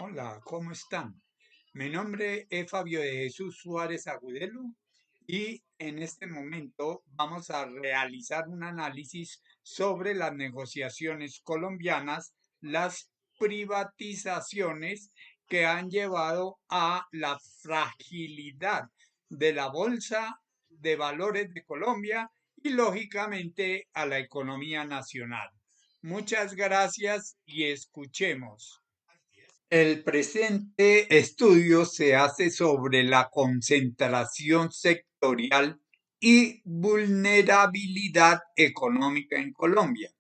Hola, ¿cómo están? Mi nombre es Fabio de Jesús Suárez Agudelo y en este momento vamos a realizar un análisis sobre las negociaciones colombianas, las privatizaciones que han llevado a la fragilidad de la Bolsa de Valores de Colombia y lógicamente a la economía nacional. Muchas gracias y escuchemos. El presente estudio se hace sobre la concentración sectorial y vulnerabilidad económica en Colombia.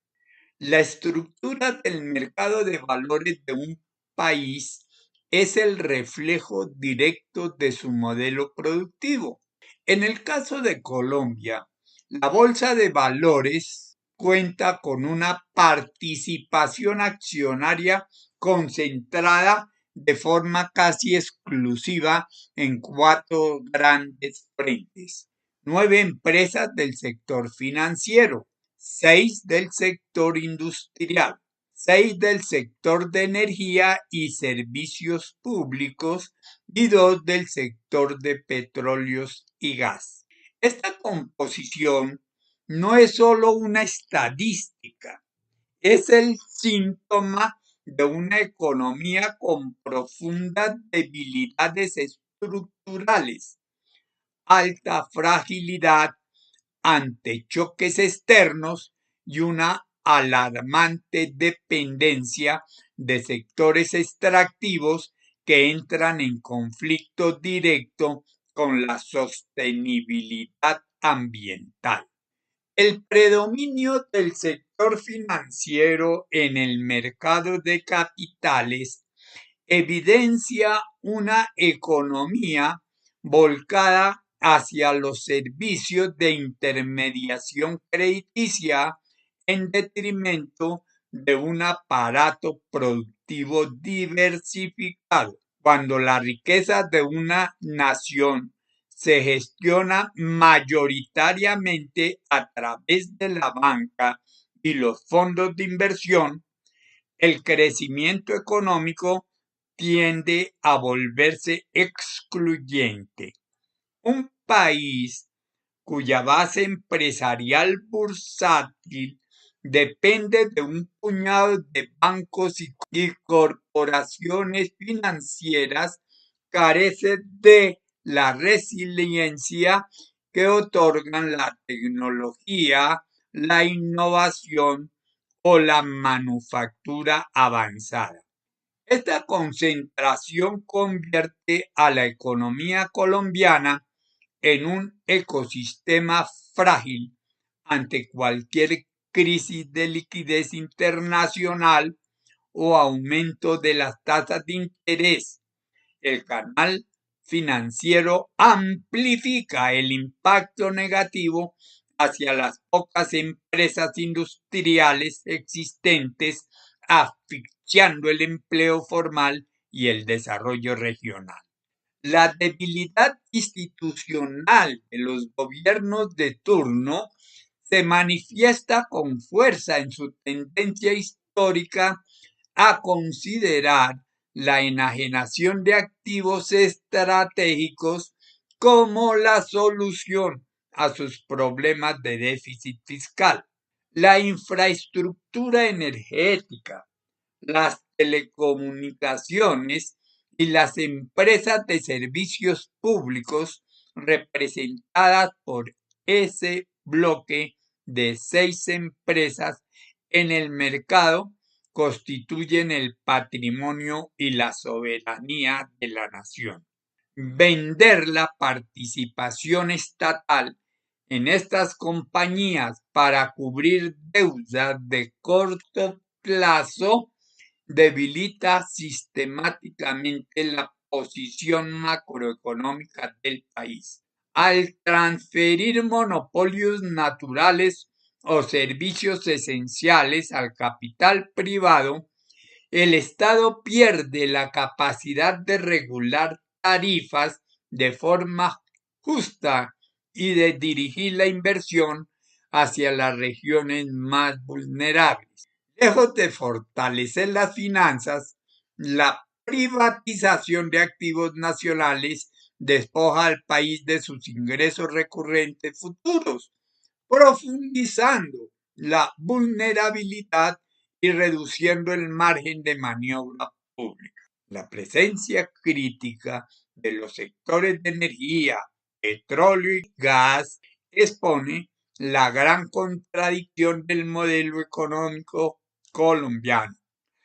La estructura del mercado de valores de un país es el reflejo directo de su modelo productivo. En el caso de Colombia, la Bolsa de Valores cuenta con una participación accionaria concentrada de forma casi exclusiva en cuatro grandes frentes. 9 empresas del sector financiero, 6 del sector industrial, 6 del sector de energía y servicios públicos y 2 del sector de petróleos y gas. Esta composición no es solo una estadística, es el síntoma de una economía con profundas debilidades estructurales, alta fragilidad ante choques externos y una alarmante dependencia de sectores extractivos que entran en conflicto directo con la sostenibilidad ambiental. El predominio del sector financiero en el mercado de capitales evidencia una economía volcada hacia los servicios de intermediación crediticia en detrimento de un aparato productivo diversificado. Cuando la riqueza de una nación se gestiona mayoritariamente a través de la banca y los fondos de inversión, el crecimiento económico tiende a volverse excluyente. Un país cuya base empresarial bursátil depende de un puñado de bancos y corporaciones financieras carece de la resiliencia que otorgan la tecnología, la innovación o la manufactura avanzada. Esta concentración convierte a la economía colombiana en un ecosistema frágil ante cualquier crisis de liquidez internacional o aumento de las tasas de interés. El canal financiero amplifica el impacto negativo hacia las pocas empresas industriales existentes, asfixiando el empleo formal y el desarrollo regional. La debilidad institucional de los gobiernos de turno se manifiesta con fuerza en su tendencia histórica a considerar la enajenación de activos estratégicos como la solución a sus problemas de déficit fiscal. La infraestructura energética, las telecomunicaciones y las empresas de servicios públicos representadas por ese bloque de 6 empresas en el mercado constituyen el patrimonio y la soberanía de la nación. Vender la participación estatal en estas compañías para cubrir deudas de corto plazo debilita sistemáticamente la posición macroeconómica del país. Al transferir monopolios naturales o servicios esenciales al capital privado, el Estado pierde la capacidad de regular tarifas de forma justa y de dirigir la inversión hacia las regiones más vulnerables. Lejos de fortalecer las finanzas, la privatización de activos nacionales despoja al país de sus ingresos recurrentes futuros, profundizando la vulnerabilidad y reduciendo el margen de maniobra pública. La presencia crítica de los sectores de energía, petróleo y gas expone la gran contradicción del modelo económico colombiano.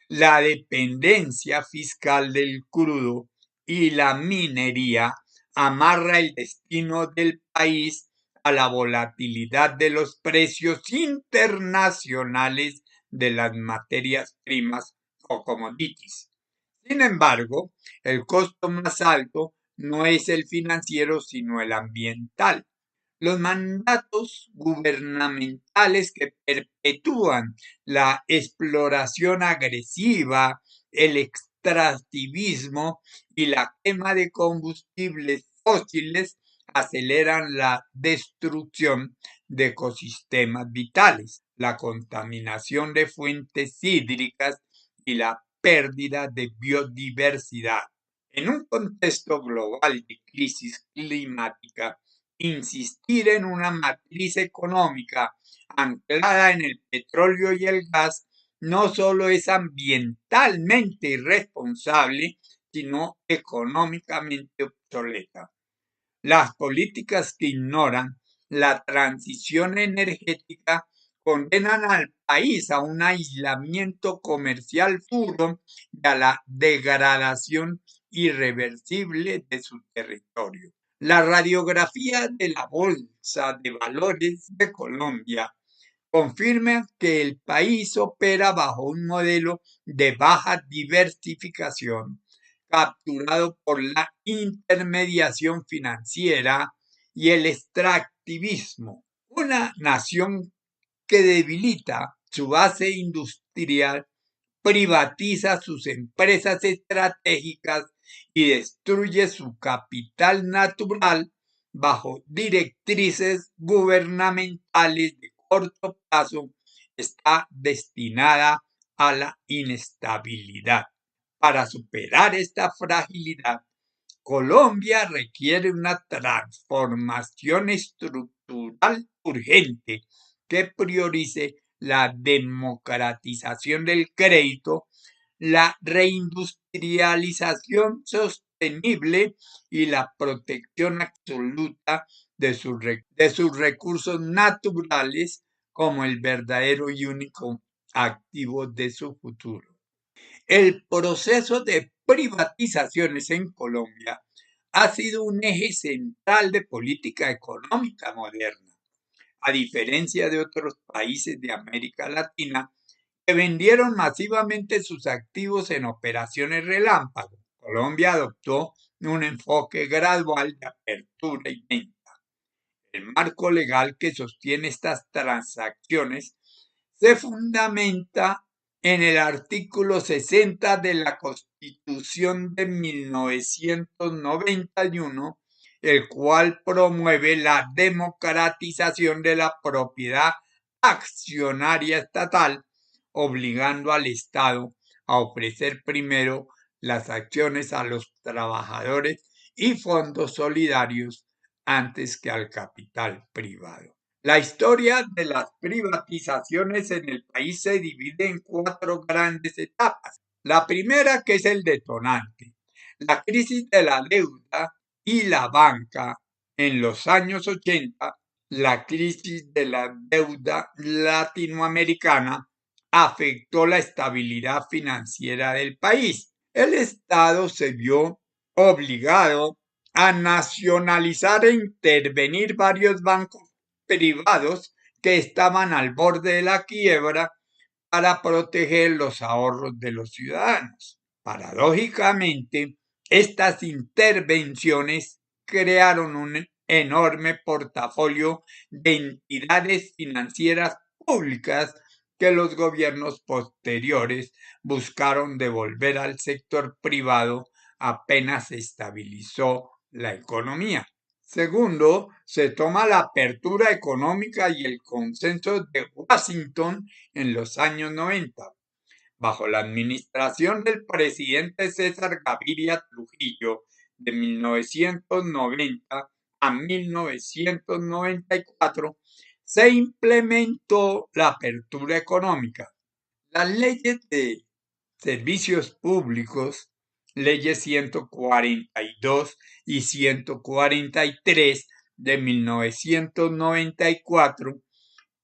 La dependencia fiscal del crudo y la minería amarra el destino del país a la volatilidad de los precios internacionales de las materias primas o commodities. Sin embargo, el costo más alto no es el financiero, sino el ambiental. Los mandatos gubernamentales que perpetúan la exploración agresiva, el extractivismo y la quema de combustibles fósiles aceleran la destrucción de ecosistemas vitales, la contaminación de fuentes hídricas y la pérdida de biodiversidad. En un contexto global de crisis climática, insistir en una matriz económica anclada en el petróleo y el gas no solo es ambientalmente irresponsable, sino económicamente obsoleta. Las políticas que ignoran la transición energética condenan al país a un aislamiento comercial puro y a la degradación irreversible de su territorio. La radiografía de la Bolsa de Valores de Colombia confirma que el país opera bajo un modelo de baja diversificación, capturado por la intermediación financiera y el extractivismo. Una nación que debilita su base industrial, privatiza sus empresas estratégicas y destruye su capital natural bajo directrices gubernamentales de corto plazo, está destinada a la inestabilidad. Para superar esta fragilidad, Colombia requiere una transformación estructural urgente que priorice la democratización del crédito, la reindustrialización sostenible y la protección absoluta de sus recursos naturales como el verdadero y único activo de su futuro. El proceso de privatizaciones en Colombia ha sido un eje central de política económica moderna, a diferencia de otros países de América Latina que vendieron masivamente sus activos en operaciones relámpago. Colombia adoptó un enfoque gradual de apertura y venta. El marco legal que sostiene estas transacciones se fundamenta en el artículo 60 de la Constitución de 1991, el cual promueve la democratización de la propiedad accionaria estatal, obligando al Estado a ofrecer primero las acciones a los trabajadores y fondos solidarios antes que al capital privado. La historia de las privatizaciones en el país se divide en 4 grandes etapas. La primera, que es el detonante, la crisis de la deuda y la banca en los años 80, la crisis de la deuda latinoamericana afectó la estabilidad financiera del país. El Estado se vio obligado a nacionalizar e intervenir varios bancos privados que estaban al borde de la quiebra para proteger los ahorros de los ciudadanos. Paradójicamente, estas intervenciones crearon un enorme portafolio de entidades financieras públicas que los gobiernos posteriores buscaron devolver al sector privado apenas se estabilizó la economía. Segundo, se toma la apertura económica y el consenso de Washington en los años 90. Bajo la administración del presidente César Gaviria Trujillo de 1990 a 1994, se implementó la apertura económica. Las leyes de servicios públicos, leyes 142 y 143 de 1994,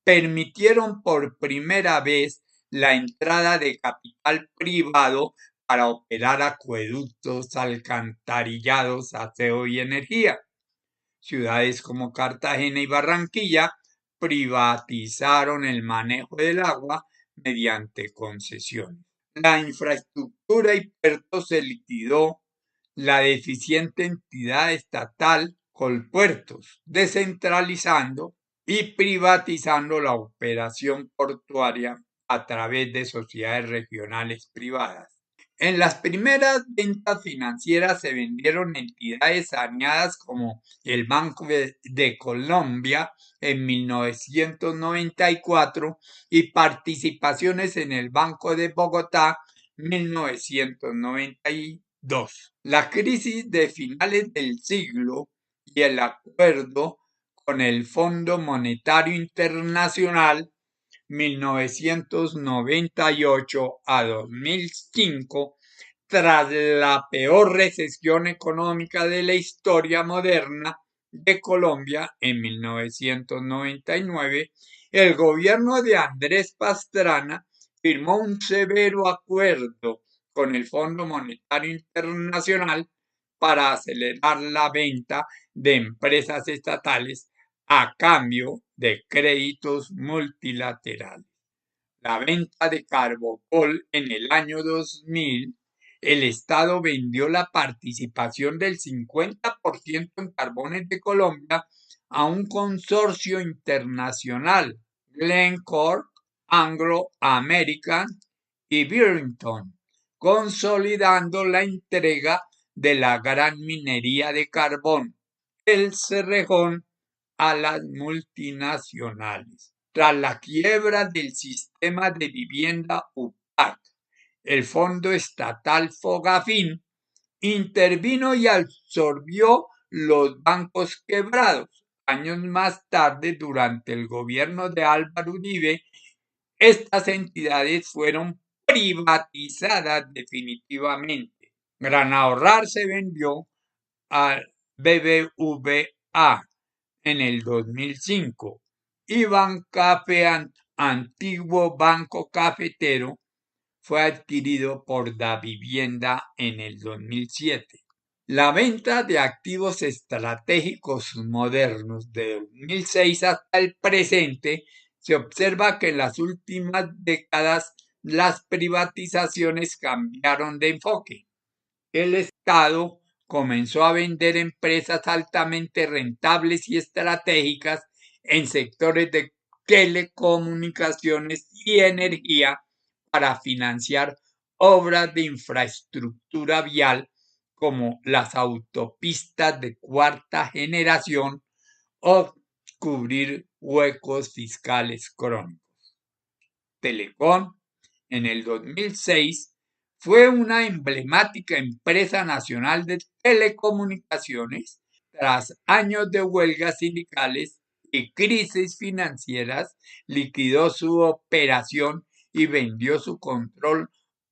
permitieron por primera vez la entrada de capital privado para operar acueductos, alcantarillados, aseo y energía. Ciudades como Cartagena y Barranquilla privatizaron el manejo del agua mediante concesiones. La infraestructura y puertos se liquidó la deficiente entidad estatal Colpuertos, descentralizando y privatizando la operación portuaria a través de sociedades regionales privadas. En las primeras ventas financieras se vendieron entidades saneadas como el Banco de Colombia en 1994 y participaciones en el Banco de Bogotá 1992. La crisis de finales del siglo y el acuerdo con el Fondo Monetario Internacional 1998 a 2005, tras la peor recesión económica de la historia moderna de Colombia en 1999, el gobierno de Andrés Pastrana firmó un severo acuerdo con el Fondo Monetario Internacional para acelerar la venta de empresas estatales a cambio de créditos multilaterales. La venta de Carbocol en el año 2000, el Estado vendió la participación del 50% en Carbones de Colombia a un consorcio internacional, Glencore, Anglo American y Burlington, consolidando la entrega de la gran minería de carbón, el Cerrejón, a las multinacionales. Tras la quiebra del sistema de vivienda UPAC, el fondo estatal Fogafín intervino y absorbió los bancos quebrados. Años más tarde, durante el gobierno de Álvaro Uribe, estas entidades fueron privatizadas definitivamente. Gran Ahorrar se vendió al BBVA en el 2005 y Bancafe, antiguo banco cafetero, fue adquirido por Davivienda en el 2007. La venta de activos estratégicos modernos de 2006 hasta el presente, se observa que en las últimas décadas las privatizaciones cambiaron de enfoque. El Estado comenzó a vender empresas altamente rentables y estratégicas en sectores de telecomunicaciones y energía para financiar obras de infraestructura vial como las autopistas de cuarta generación o cubrir huecos fiscales crónicos. Telecom, en el 2006, fue una emblemática empresa nacional de telecomunicaciones. Tras años de huelgas sindicales y crisis financieras, liquidó su operación y vendió su control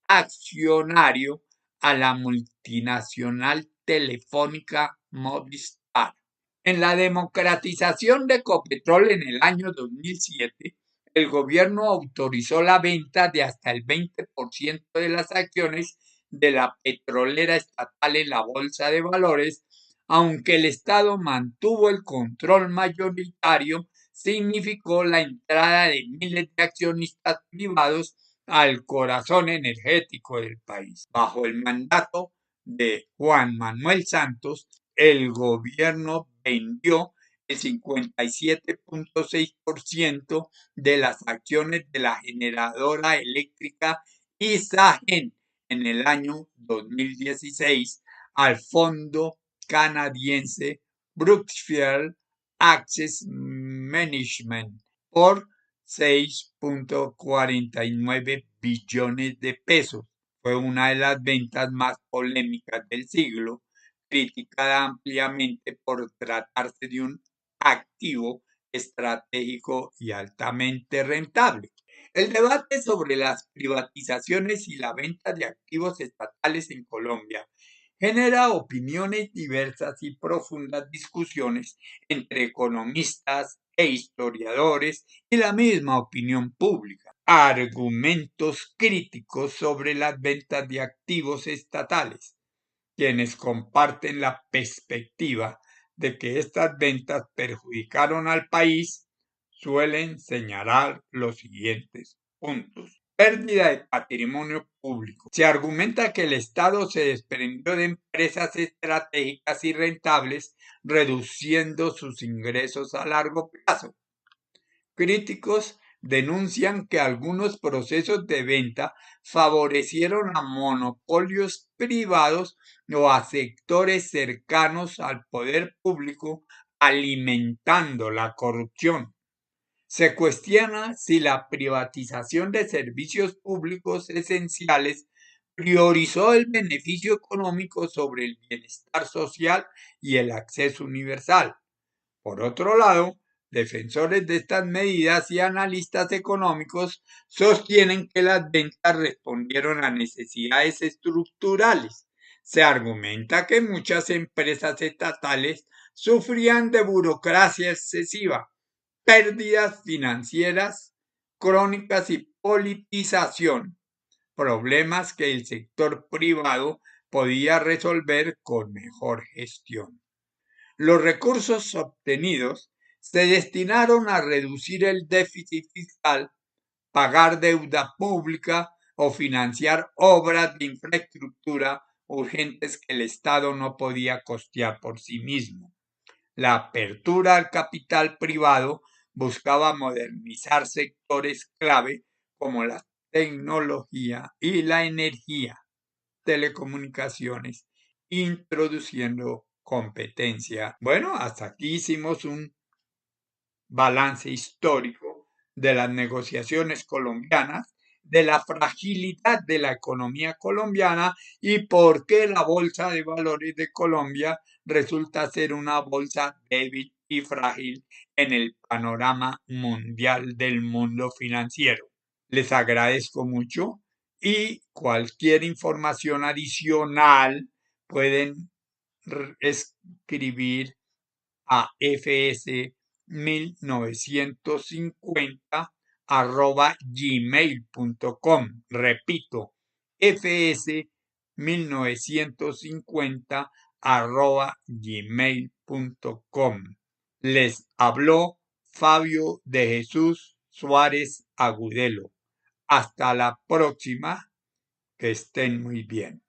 accionario a la multinacional telefónica Movistar. En la democratización de Ecopetrol en el año 2007, el gobierno autorizó la venta de hasta el 20% de las acciones de la petrolera estatal en la bolsa de valores, aunque el Estado mantuvo el control mayoritario, significó la entrada de miles de accionistas privados al corazón energético del país. Bajo el mandato de Juan Manuel Santos, el gobierno vendió el 57.6% de las acciones de la generadora eléctrica Isagen en el año 2016 al fondo canadiense Brookfield Access Management por $6.49 billones de pesos. Fue una de las ventas más polémicas del siglo, criticada ampliamente por tratarse de un activo estratégico y altamente rentable. El debate sobre las privatizaciones y la venta de activos estatales en Colombia genera opiniones diversas y profundas discusiones entre economistas e historiadores y la misma opinión pública. Argumentos críticos sobre las ventas de activos estatales, quienes comparten la perspectiva de que estas ventas perjudicaron al país, suelen señalar los siguientes puntos. Pérdida de patrimonio público. Se argumenta que el Estado se desprendió de empresas estratégicas y rentables, reduciendo sus ingresos a largo plazo. Críticos denuncian que algunos procesos de venta favorecieron a monopolios privados o a sectores cercanos al poder público, alimentando la corrupción. Se cuestiona si la privatización de servicios públicos esenciales priorizó el beneficio económico sobre el bienestar social y el acceso universal. Por otro lado, defensores de estas medidas y analistas económicos sostienen que las ventas respondieron a necesidades estructurales. Se argumenta que muchas empresas estatales sufrían de burocracia excesiva, pérdidas financieras crónicas y politización, problemas que el sector privado podía resolver con mejor gestión. Los recursos obtenidos se destinaron a reducir el déficit fiscal, pagar deuda pública o financiar obras de infraestructura urgentes que el Estado no podía costear por sí mismo. La apertura al capital privado buscaba modernizar sectores clave como la tecnología y la energía, telecomunicaciones, introduciendo competencia. Bueno, hasta aquí hicimos un balance histórico de las negociaciones colombianas, de la fragilidad de la economía colombiana y por qué la Bolsa de Valores de Colombia resulta ser una bolsa débil y frágil en el panorama mundial del mundo financiero. Les agradezco mucho y cualquier información adicional pueden escribir a fs1950@gmail.com. Repito, fs1950@gmail.com. Les habló Fabio de Jesús Suárez Agudelo. Hasta la próxima, que estén muy bien.